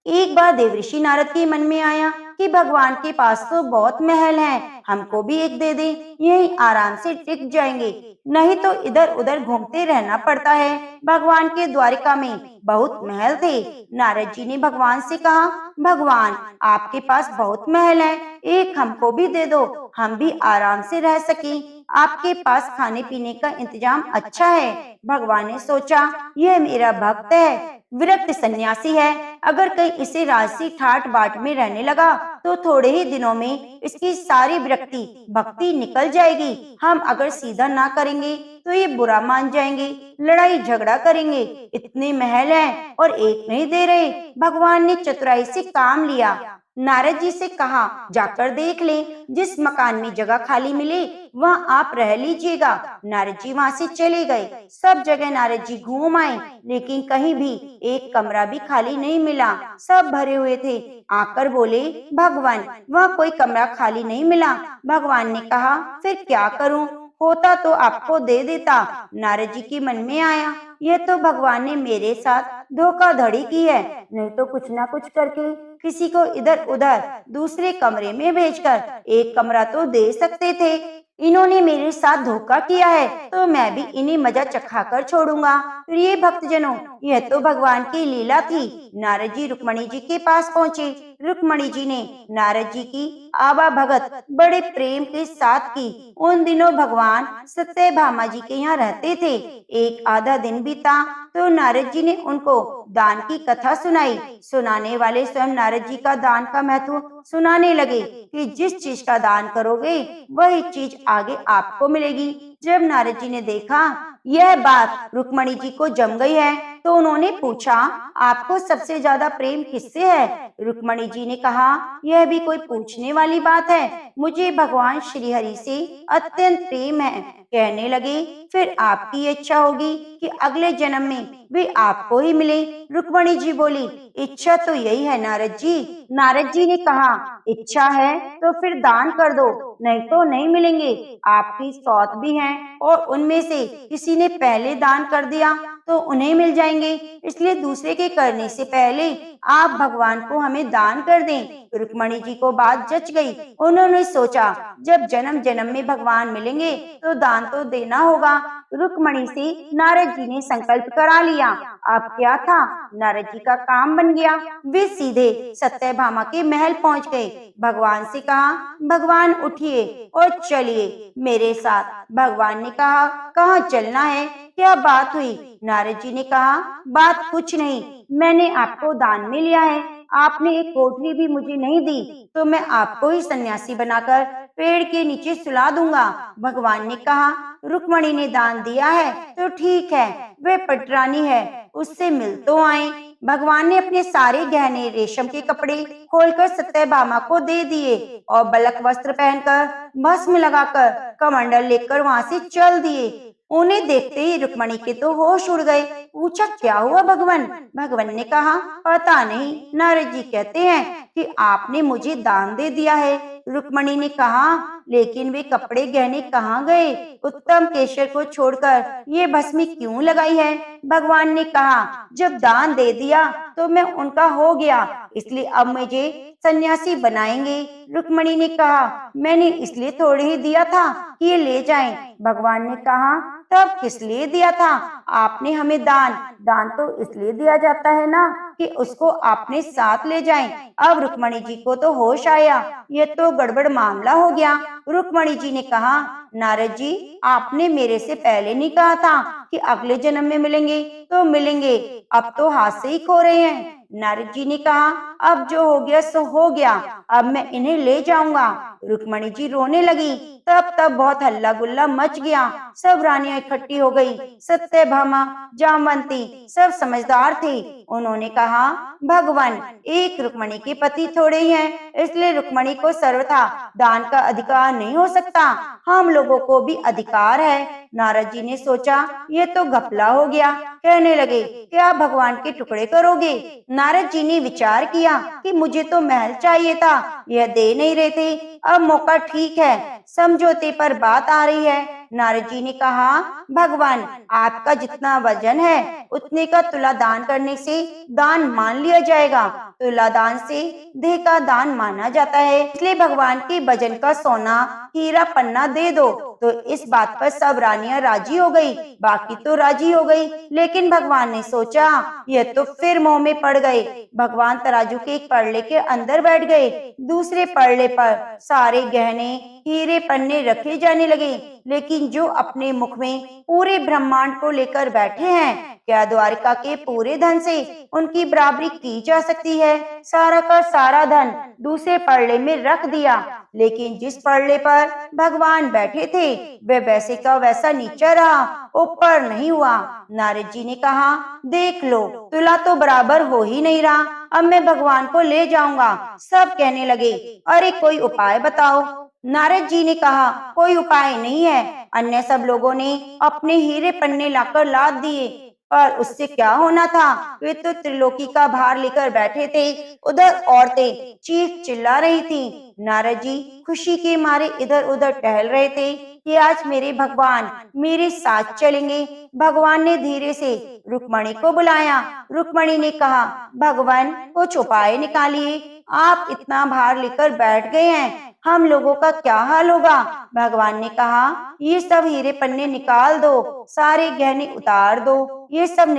एक बार देवऋषि नारद के मन में आया कि भगवान के पास तो बहुत महल हैं, हमको भी एक दे दे, यही आराम से टिक जाएंगे, नहीं तो इधर उधर घूमते रहना पड़ता है। भगवान के द्वारिका में बहुत महल थे। नारद जी ने भगवान से कहा, भगवान आपके पास बहुत महल है, एक हमको भी दे दो, हम भी आराम से रह सकें। आपके पास खाने पीने का इंतजाम अच्छा है। भगवान ने सोचा, यह मेरा भक्त है, विरक्त सन्यासी है, अगर कहीं इसे राजसी ठाट बाट में रहने लगा तो थोड़े ही दिनों में इसकी सारी विरक्ति भक्ति निकल जाएगी। हम अगर सीधा ना करेंगे तो ये बुरा मान जाएंगे, लड़ाई झगड़ा करेंगे। इतने महल हैं और एक नहीं दे रहे। भगवान ने चतुराई से काम लिया। नारद जी से कहा, जाकर देख लें, जिस मकान में जगह खाली मिले वहाँ आप रह लीजिएगा। नारद जी वहाँ से चले गए। सब जगह नारद जी घूम आए, लेकिन कहीं भी एक कमरा भी खाली नहीं मिला, सब भरे हुए थे। आकर बोले, भगवान वहाँ कोई कमरा खाली नहीं मिला। भगवान ने कहा, फिर क्या करूं, होता तो आपको दे देता। नारद जी के मन में आया, यह तो भगवान ने मेरे साथ धोखाधड़ी की है, नहीं तो कुछ ना कुछ करके किसी को इधर उधर दूसरे कमरे में भेजकर एक कमरा तो दे सकते थे। इन्होंने मेरे साथ धोखा किया है तो मैं भी इन्हें मजा चखा कर छोड़ूंगा। प्रिय भक्तजनों, यह तो भगवान की लीला थी। नारद जी रुक्मणी जी के पास पहुँचे। रुक्मणी जी ने नारद जी की आवा भगत बड़े प्रेम के साथ की। उन दिनों भगवान सत्यभामा जी के यहाँ रहते थे। एक आधा दिन बीता तो नारद जी ने उनको दान की कथा सुनाई। सुनाने वाले स्वयं नारद जी का दान का महत्व सुनाने लगे कि जिस चीज का दान करोगे वही चीज आगे आपको मिलेगी। जब नारद जी ने देखा यह बात रुक्मणी जी को जम गई है तो उन्होंने पूछा, आपको सबसे ज्यादा प्रेम किससे है? रुक्मणी जी ने कहा, यह भी कोई पूछने वाली बात है, मुझे भगवान श्री हरि से अत्यंत प्रेम है। कहने लगे, फिर आपकी इच्छा होगी कि अगले जन्म में वे आपको ही मिले। रुक्मणी जी बोली, इच्छा तो यही है नारद जी। नारद जी ने कहा, इच्छा है तो फिर दान कर दो, नहीं तो नहीं मिलेंगे। आपकी सौत भी हैं और उनमें से किसी ने पहले दान कर दिया तो उन्हें मिल जाएंगे, इसलिए दूसरे के करने से पहले आप भगवान को हमें दान कर दें। रुक्मणी जी को बात जच गई। उन्होंने सोचा, जब जन्म जन्म में भगवान मिलेंगे तो दान तो देना होगा। रुक्मणी से नारद जी ने संकल्प करा लिया। अब क्या था, नारद जी का काम बन गया। वे सीधे सत्यभामा के महल पहुंच गए। भगवान से कहा, भगवान उठिए और चलिए मेरे साथ। भगवान ने कहा, कहाँ चलना है, क्या बात हुई? नारद जी ने कहा, बात कुछ नहीं, मैंने आपको दान में लिया है, आपने एक कोठरी भी मुझे नहीं दी, तो मैं आपको ही सन्यासी बनाकर पेड़ के नीचे सुला दूंगा। भगवान ने कहा, रुक्मणी ने दान दिया है तो ठीक है, वे पटरानी है, उससे मिल तो आए। भगवान ने अपने सारे गहने रेशम के कपड़े खोलकर सत्यभामा को दे दिए और बलक वस्त्र पहनकर भस्म लगाकर कमंडल लेकर वहां से चल दिए। उन्हें देखते ही रुक्मणी के तो होश उड़ गए। पूछा, क्या हुआ भगवान? भगवान ने कहा, पता नहीं, नारद जी कहते हैं कि आपने मुझे दान दे दिया है। रुक्मणी ने कहा, लेकिन वे कपड़े गहने कहाँ गए? उत्तम केशर को छोड़कर ये भस्मी क्यों लगाई है? भगवान ने कहा, जब दान दे दिया तो मैं उनका हो गया, इसलिए अब मुझे सन्यासी बनाएंगे। रुक्मणी ने कहा, मैंने इसलिए थोड़े ही दिया था कि ये ले जाएं। भगवान ने कहा, तब किस लिए दिया था? आपने हमें दान तो इसलिए दिया जाता है ना कि उसको आपने साथ ले जाएं। अब रुक्मणी जी को तो होश आया, ये तो गड़बड़ मामला हो गया। रुक्मणी जी ने कहा, नारद जी, आपने मेरे से पहले नहीं कहा था कि अगले जन्म में मिलेंगे तो मिलेंगे, अब तो हाथ से ही खो रहे हैं। नारद जी ने कहा, अब जो हो गया सो हो गया, अब मैं इन्हें ले जाऊंगा। रुक्मणी जी रोने लगी। तब बहुत हल्ला गुल्ला मच गया। सब रानियां इकट्ठी हो गई। सत्यभामा, जामवंती सब समझदार थे। उन्होंने कहा, भगवान, एक रुक्मणी के पति थोड़े ही हैं, इसलिए रुक्मणी को सर्वथा दान का अधिकार नहीं हो सकता, हम लोगों को भी अधिकार है। नारद जी ने सोचा, ये तो घपला हो गया। कहने लगे, क्या भगवान के टुकड़े करोगे? नारद जी ने विचार किया। दिया कि मुझे तो महल चाहिए था, यह दे नहीं रहे थे। अब मौका ठीक है, समझौते पर बात आ रही है। नारद जी ने कहा, भगवान, आपका जितना वजन है उतने का तुला दान करने से दान मान लिया जाएगा। तुला दान से देह का दान माना जाता है, इसलिए भगवान के वजन का सोना, हीरा, पन्ना दे दो। तो इस बात पर सब रानियां राजी हो गई, बाकी तो राजी हो गई, लेकिन भगवान ने सोचा यह तो फिर मोह में पड़ गए। भगवान तराजू के एक पड़ले के अंदर बैठ गए, दूसरे पड़ले पर सारे गहने, हीरे, पन्ने रखे जाने लगे। लेकिन जो अपने मुख में पूरे ब्रह्मांड को लेकर बैठे हैं, क्या द्वारिका के पूरे धन से उनकी बराबरी की जा सकती है? सारा का सारा धन दूसरे पड़ले में रख दिया, लेकिन जिस पड़ले पर भगवान बैठे थे वह वैसे का वैसा नीचा रहा, ऊपर नहीं हुआ। नारद जी ने कहा, देख लो, तुला तो बराबर हो ही नहीं रहा, अब मैं भगवान को ले जाऊंगा। सब कहने लगे, अरे कोई उपाय बताओ। नारद जी ने कहा, कोई उपाय नहीं है। अन्य सब लोगों ने अपने हीरे पन्ने लाकर लाद दिए, पर उससे क्या होना था? वे तो त्रिलोकी का भार लेकर बैठे थे। उधर औरतें चीख चिल्ला रही थी। नारद जी खुशी के मारे इधर उधर टहल रहे थे कि आज मेरे भगवान मेरे साथ चलेंगे। भगवान ने धीरे से रुक्मणी को बुलाया। रुक्मणी ने कहा, भगवान, कुछ उपाय निकालिए, आप इतना भार लेकर बैठ गए हैं, हम लोगों का क्या हाल होगा? भगवान ने कहा, ये सब हीरे पन्ने निकाल दो, सारे गहने उतार दो, यह सब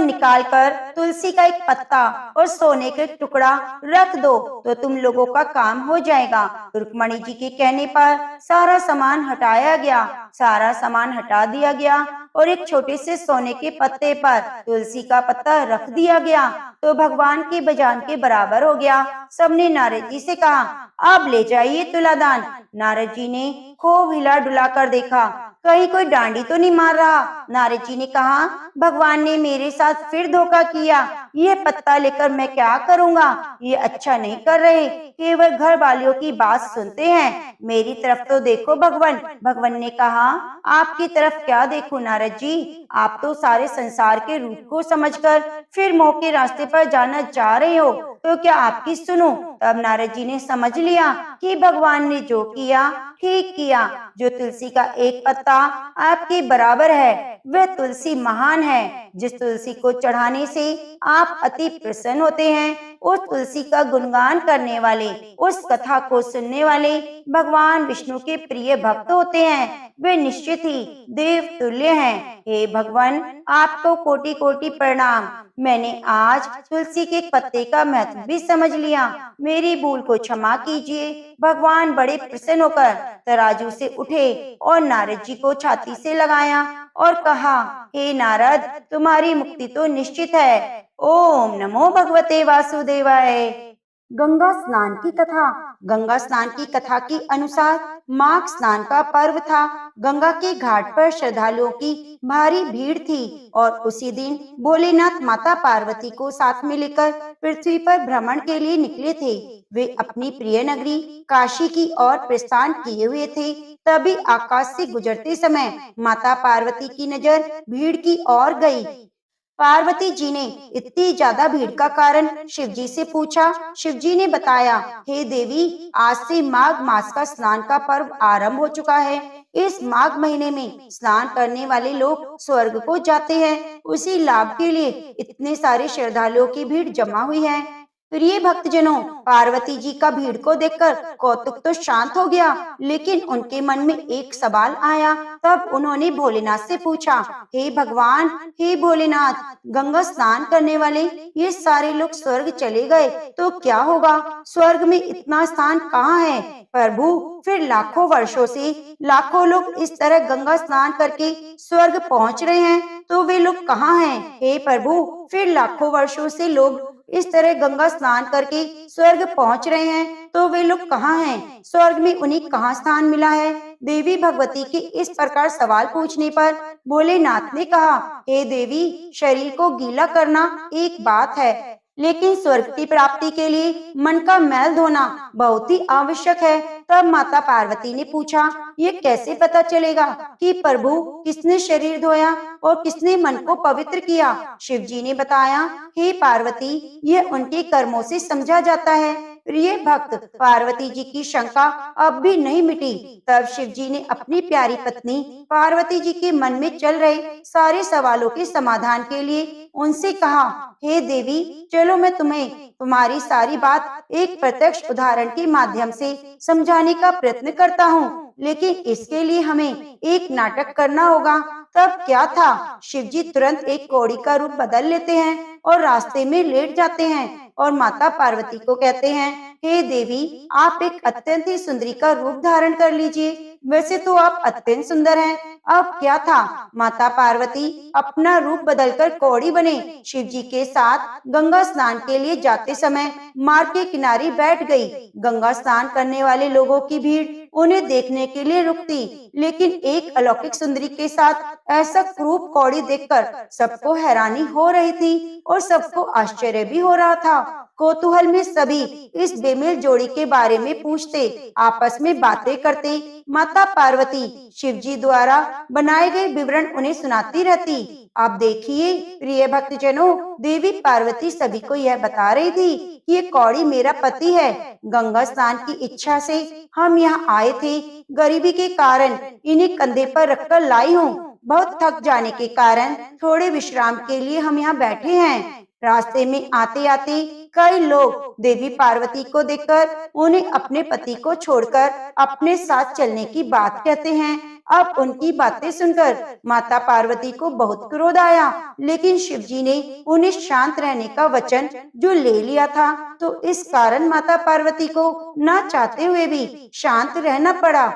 निकाल कर तुलसी का एक पत्ता और सोने का एक टुकड़ा रख दो, तो तुम लोगों का काम हो जाएगा। रुक्मणी जी के कहने पर सारा सामान हटाया गया, सारा सामान हटा दिया गया और एक छोटे से सोने के पत्ते पर तुलसी का पत्ता रख दिया गया, तो भगवान के बजान के बराबर हो गया। सबने नारद जी से कहा, अब ले जाइए तुलादान। नारद जी ने खूब हिला डुला कर देखा, कहीं कोई डांडी तो नहीं मार रहा। नारद जी ने कहा, भगवान ने मेरे साथ फिर धोखा किया, यह पत्ता लेकर मैं क्या करूँगा? ये अच्छा नहीं कर रहे, केवल घर वालियों की बात सुनते हैं, मेरी तरफ तो देखो भगवान। भगवान ने कहा, आपकी तरफ क्या देखूं नारद जी, आप तो सारे संसार के रूप को समझकर फिर मोह के रास्ते पर जाना चाह रहे हो, तो क्या आपकी सुनो? तब नारद जी ने समझ लिया कि भगवान ने जो किया ठीक किया। जो तुलसी का एक पत्ता आपके बराबर है, वह तुलसी महान है। जिस तुलसी को चढ़ाने से आप अति प्रसन्न होते हैं, उस तुलसी का गुणगान करने वाले, उस कथा को सुनने वाले भगवान विष्णु के प्रिय भक्त होते हैं, वे निश्चित ही देव तुल्य हैं। हे भगवान, आपको कोटि कोटि प्रणाम। मैंने आज तुलसी के पत्ते का महत्व भी समझ लिया, मेरी भूल को क्षमा कीजिए। भगवान बड़े प्रसन्न होकर तराजू से उठे और नारद जी को छाती से लगाया और कहा, हे नारद, तुम्हारी मुक्ति तो निश्चित है। ओम नमो भगवते वासुदेवाय। गंगा स्नान की कथा के अनुसार माघ स्नान का पर्व था। गंगा के घाट पर श्रद्धालुओं की भारी भीड़ थी और उसी दिन भोलेनाथ माता पार्वती को साथ में लेकर पृथ्वी पर भ्रमण के लिए निकले थे। वे अपनी प्रिय नगरी काशी की ओर प्रस्थान किए हुए थे। तभी आकाश से गुजरते समय माता पार्वती की नजर भीड़ की ओर गई। पार्वती जी ने इतनी ज्यादा भीड़ का कारण शिव जी से पूछा। शिव जी ने बताया, हे देवी, आज से माघ मास का स्नान का पर्व आरंभ हो चुका है। इस माघ महीने में स्नान करने वाले लोग स्वर्ग को जाते हैं। उसी लाभ के लिए इतने सारे श्रद्धालुओं की भीड़ जमा हुई है। प्रिय भक्तजनों, पार्वती जी का भीड़ को देखकर कौतुक तो शांत हो गया, लेकिन उनके मन में एक सवाल आया। तब उन्होंने भोलेनाथ से पूछा, हे भगवान, हे भोलेनाथ, गंगा स्नान करने वाले ये सारे लोग स्वर्ग चले गए तो क्या होगा? स्वर्ग में इतना स्थान कहाँ है? प्रभु, फिर लाखों वर्षों से लाखों लोग इस तरह गंगा स्नान करके स्वर्ग पहुँच रहे हैं, तो वे लोग कहाँ हैं? हे प्रभु, फिर लाखों वर्षों से लोग इस तरह गंगा स्नान करके स्वर्ग पहुंच रहे हैं, तो वे लोग कहाँ हैं? स्वर्ग में उन्हें कहाँ स्थान मिला है? देवी भगवती के इस प्रकार सवाल पूछने पर भोलेनाथ ने कहा, हे देवी, शरीर को गीला करना एक बात है, लेकिन स्वर्ग की प्राप्ति के लिए मन का मैल धोना बहुत ही आवश्यक है। तब माता पार्वती ने पूछा, ये कैसे पता चलेगा कि प्रभु किसने शरीर धोया? और किसने मन को पवित्र किया? शिव जी ने बताया, हे पार्वती, यह उनके कर्मों से समझा जाता है। प्रिय भक्त, पार्वती जी की शंका अब भी नहीं मिटी। तब शिव जी ने अपनी प्यारी पत्नी पार्वती जी के मन में चल रहे सारे सवालों के समाधान के लिए उनसे कहा, हे देवी, चलो मैं तुम्हें तुम्हारी सारी बात एक प्रत्यक्ष उदाहरण के माध्यम से समझाने का प्रयत्न करता हूँ, लेकिन इसके लिए हमें एक नाटक करना होगा। तब क्या था, शिव जी तुरंत एक कौड़ी का रूप बदल लेते हैं और रास्ते में लेट जाते हैं और माता पार्वती को कहते हैं, हे देवी, आप एक अत्यंत ही सुंदरी का रूप धारण कर लीजिए। वैसे तो आप अत्यंत सुंदर हैं। अब क्या था, माता पार्वती अपना रूप बदलकर कौड़ी बने शिव जी के साथ गंगा स्नान के लिए जाते समय मार्ग के किनारे बैठ गई। गंगा स्नान करने वाले लोगों की भीड़ उन्हें देखने के लिए रुकती, लेकिन एक अलौकिक सुंदरी के साथ ऐसा क्रूप कौड़ी देखकर सबको हैरानी हो रही थी और सबको आश्चर्य भी हो रहा था। कौतूहल में सभी इस बेमेल जोड़ी के बारे में पूछते, आपस में बातें करते। माता पार्वती शिव जी द्वारा बनाए गए विवरण उन्हें सुनाती रहती। आप देखिए प्रिय भक्तजनों, देवी पार्वती सभी को यह बता रही थी कि ये कौड़ी मेरा पति है। गंगा स्नान की इच्छा से हम यहाँ आए थे। गरीबी के कारण इन्हें कंधे पर रखकर लाई हूँ। बहुत थक जाने के कारण थोड़े विश्राम के लिए हम यहाँ बैठे हैं। रास्ते में आते आते कई लोग देवी पार्वती को देखकर उन्हें अपने पति को छोड़कर अपने साथ चलने की बात कहते हैं। अब उनकी बातें सुनकर माता पार्वती को बहुत क्रोध आया, लेकिन शिव जी ने उन्हें शांत रहने का वचन जो ले लिया था, तो इस कारण माता पार्वती को न चाहते हुए भी शांत रहना पड़ा।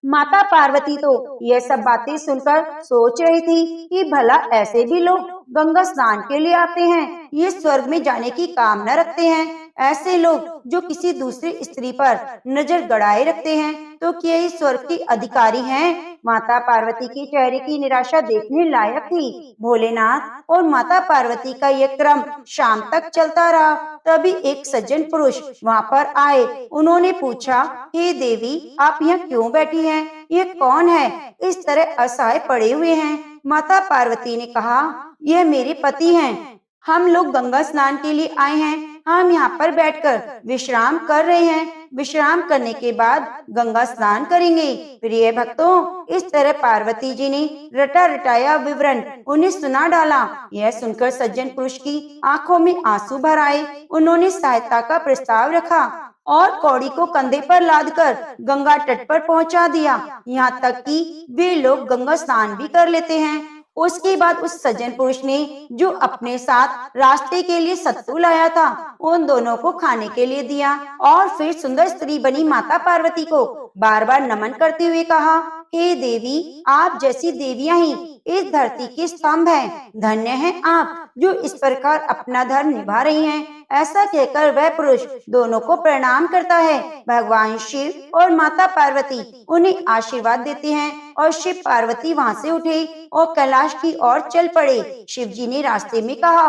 माता पार्वती तो यह सब बातें सुनकर सोच रही थी कि भला ऐसे भी लोग गंगा स्नान के लिए आते हैं, ये स्वर्ग में जाने की कामना रखते हैं। ऐसे लोग जो किसी दूसरी स्त्री पर नजर गड़ाए रखते हैं, तो क्या ये स्वर्ग के अधिकारी हैं? माता पार्वती के चेहरे की निराशा देखने लायक थी। भोलेनाथ और माता पार्वती का यह क्रम शाम तक चलता रहा। तभी एक सज्जन पुरुष वहाँ पर आए। उन्होंने पूछा, हे देवी, आप यहाँ क्यों बैठी हैं? ये कौन है, इस तरह असहाय पड़े हुए हैं? माता पार्वती ने कहा, यह मेरे पति हैं। हम लोग गंगा स्नान के लिए आए हैं। हम यहाँ पर बैठकर विश्राम कर रहे हैं। विश्राम करने के बाद गंगा स्नान करेंगे। प्रिय भक्तों, इस तरह पार्वती जी ने रटा रटाया विवरण उन्हें सुना डाला। यह सुनकर सज्जन पुरुष की आंखों में आंसू भर आए। उन्होंने सहायता का प्रस्ताव रखा और कौड़ी को कंधे पर लादकर गंगा तट पर पहुंचा दिया। यहाँ तक कि वे लोग गंगा स्नान भी कर लेते हैं। उसके बाद उस सज्जन पुरुष ने जो अपने साथ रास्ते के लिए सत्तू लाया था, उन दोनों को खाने के लिए दिया और फिर सुंदर स्त्री बनी माता पार्वती को बार बार नमन करते हुए कहा, हे देवी, आप जैसी देवियां ही इस धरती के स्तंभ हैं। धन्य हैं आप जो इस प्रकार अपना धर्म निभा रही हैं। ऐसा कहकर वह पुरुष दोनों को प्रणाम करता है। भगवान शिव और माता पार्वती उन्हें आशीर्वाद देते हैं और शिव पार्वती वहाँ से उठे और कैलाश की ओर चल पड़े। शिव जी ने रास्ते में कहा,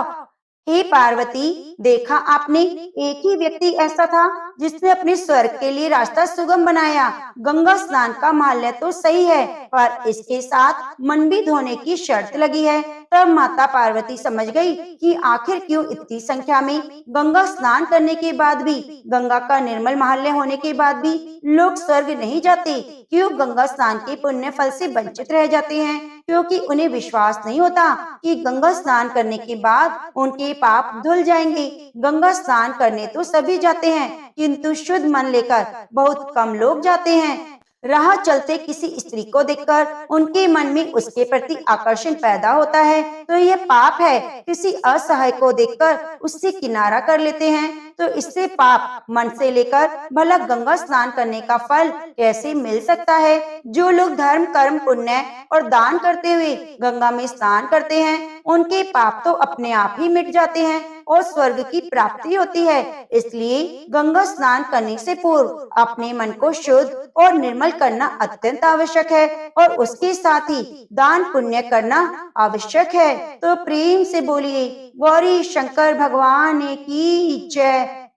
हे पार्वती, देखा आपने, एक ही व्यक्ति ऐसा था जिसने अपने स्वर्ग के लिए रास्ता सुगम बनाया। गंगा स्नान का माहात्म्य तो सही है, पर इसके साथ मन भी धोने की शर्त लगी है। तब माता पार्वती समझ गई कि आखिर क्यों इतनी संख्या में गंगा स्नान करने के बाद भी, गंगा का निर्मल माहात्म्य होने के बाद भी लोग स्वर्ग नहीं जाते। क्यों गंगा स्नान के पुण्य फल से वंचित रह जाते हैं? क्योंकि उन्हें विश्वास नहीं होता कि गंगा स्नान करने के बाद उनके पाप धुल जाएंगे। गंगा स्नान करने तो सभी जाते हैं, किंतु शुद्ध मन लेकर बहुत कम लोग जाते हैं। राह चलते किसी स्त्री को देखकर उनके मन में उसके प्रति आकर्षण पैदा होता है तो यह पाप है। किसी असहाय को देखकर उससे किनारा कर लेते हैं तो इससे पाप मन से लेकर भला गंगा स्नान करने का फल कैसे मिल सकता है? जो लोग धर्म, कर्म, पुण्य और दान करते हुए गंगा में स्नान करते हैं, उनके पाप तो अपने आप ही मिट जाते हैं और स्वर्ग की प्राप्ति होती है। इसलिए गंगा स्नान करने से पूर्व अपने मन को शुद्ध और निर्मल करना अत्यंत आवश्यक है और उसके साथ ही दान पुण्य करना आवश्यक है। तो प्रेम से बोलिए, गौरी शंकर भगवान की जय।